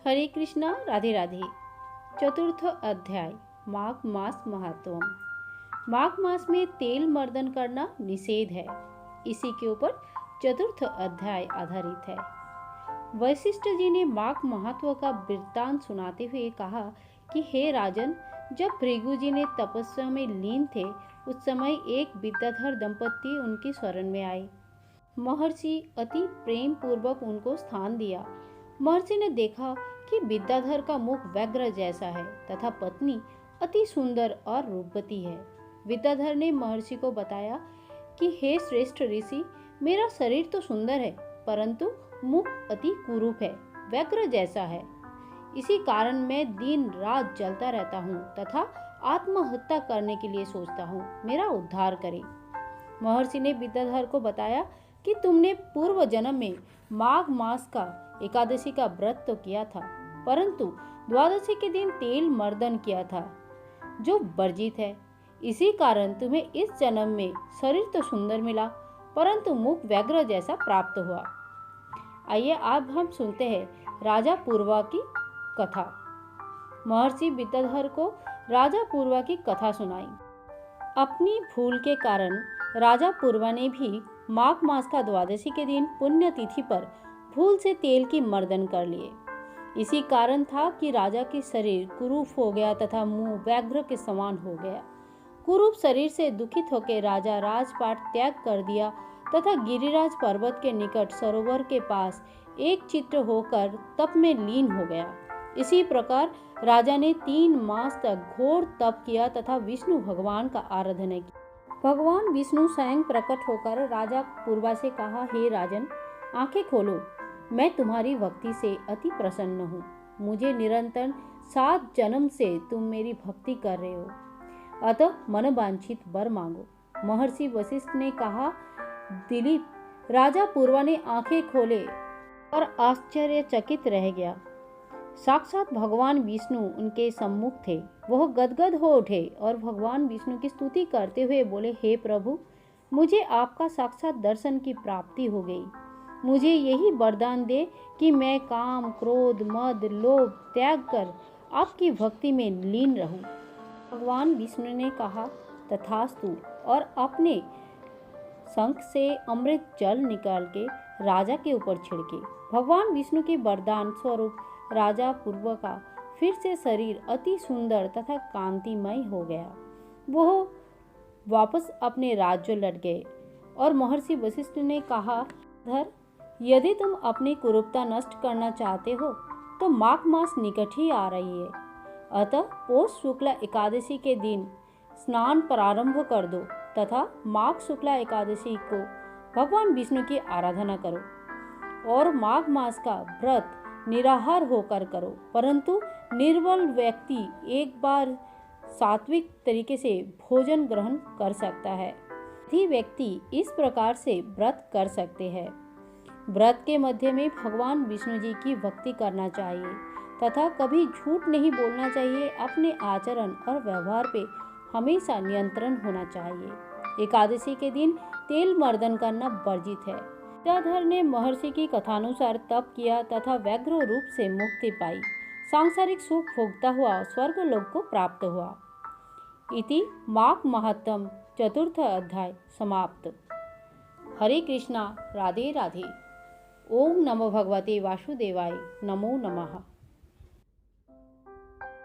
हरे कृष्णा, राधे राधे। चतुर्थ अध्याय, माघ मास महत्व। माघ मास में तेल मर्दन करना निषेध है। इसी के ऊपर चतुर्थ अध्याय आधारित है। वशिष्ठ जी ने माघ महत्व का वृत्तांत सुनाते हुए कहा कि हे राजन, जब भृगु जी ने तपस्या में लीन थे, उस समय एक विद्याधर दंपत्ति उनकी शरण में आए। महर्षि अति प्रेम पूर्वक उनको स्थान दिया। महर्षि ने देखा कि विद्याधर का मुख व्याघ्र जैसा है तथा पत्नी अति सुंदर और रूपवती है। विद्याधर ने महर्षि को बताया कि हे श्रेष्ठ ऋषि, मेरा शरीर तो सुंदर है, परंतु मुख अति कुरूप है, व्याघ्र जैसा है। इसी कारण मैं दिन रात जलता रहता हूँ तथा आत्महत्या करने के लिए सोचता हूँ। मेरा उद्धार करे। महर्षि ने विद्याधर को बताया कि तुमने पूर्व जन्म में माघ मास का एकादशी का व्रत तो किया था, परंतु द्वादशी के दिन तेल मर्दन किया था, जो वर्जित है। इसी कारण तुम्हें इस जन्म में शरीर तो सुंदर मिला, परंतु मुख व्याघ्र जैसा प्राप्त हुआ। आइए अब हम सुनते हैं राजा पूर्वा की कथा। महर्षि विद्याधर को राजा पूर्वा की कथा सुनाई। अपनी भूल के कारण राजा पूर्वा ने भी माघ मास का द्वादशी के दिन पुण्य तिथि पर भूल से तेल की मर्दन कर लिए। इसी कारण था कि राजा की शरीर कुरूप हो गया तथा मुंह व्याघ्र के समान हो गया। कुरूप शरीर से दुखित होकर राजा राजपाट त्याग कर दिया तथा गिरिराज पर्वत के निकट सरोवर के पास एक चित्त होकर तप में लीन हो गया। इसी प्रकार राजा ने 3 मास तक घोर तप किया तथा विष्णु भगवान का आराधना की। भगवान विष्णु स्वयं प्रकट होकर राजा पूर्वा से कहा, हे राजन, आंखें खोलो, मैं तुम्हारी भक्ति से अति प्रसन्न हूँ। मुझे निरंतर 7 जन्म से तुम मेरी भक्ति कर रहे हो, अतः मनवांछित वर मांगो। महर्षि वशिष्ठ ने कहा, दिलीप, राजा पूर्वा ने आंखें खोले और आश्चर्यचकित रह गया। साक्षात भगवान विष्णु उनके सम्मुख थे। वह गदगद हो उठे और भगवान विष्णु की स्तुति करते हुए बोले, हे प्रभु, मुझे आपका साक्षात दर्शन की प्राप्ति हो गई। मुझे यही वरदान दे कि मैं काम, क्रोध, मद, लोभ त्याग कर आपकी भक्ति में लीन रहूं। भगवान विष्णु ने कहा, तथास्तु, और अपने शंख से अमृत जल निकाल के राजा के ऊपर छिड़के। भगवान विष्णु के वरदान स्वरूप राजा पूर्वा का फिर से शरीर अति सुंदर तथा कांतिमय हो गया। वह वापस अपने राज्य लौट गए और महर्षि वशिष्ठ ने कहा, धर, यदि तुम अपनी कुरूपता नष्ट करना चाहते हो तो माघ मास निकट ही आ रही है, अतः पौष शुक्ला एकादशी के दिन स्नान प्रारंभ कर दो तथा माघ शुक्ला एकादशी को भगवान विष्णु की आराधना करो और माघ मास का व्रत निराहार होकर करो। परंतु निर्बल व्यक्ति एक बार सात्विक तरीके से भोजन ग्रहण कर सकता है। ही व्यक्ति इस प्रकार से व्रत कर सकते हैं। व्रत के मध्य में भगवान विष्णु जी की भक्ति करना चाहिए तथा कभी झूठ नहीं बोलना चाहिए। अपने आचरण और व्यवहार पे हमेशा नियंत्रण होना चाहिए। एकादशी के दिन तेल मर्दन करना वर्जित है। विद्याधर ने महर्षि की कथानुसार तप किया तथा व्याघ्र रूप से मुक्ति पाई। सांसारिक सुख भोगता हुआ स्वर्ग लोक को प्राप्त हुआ। इति माघ महत्तम चतुर्थ अध्याय समाप्त। हरे कृष्णा, राधे राधे। ओम नमो भगवते वासुदेवाय। नमो नमः।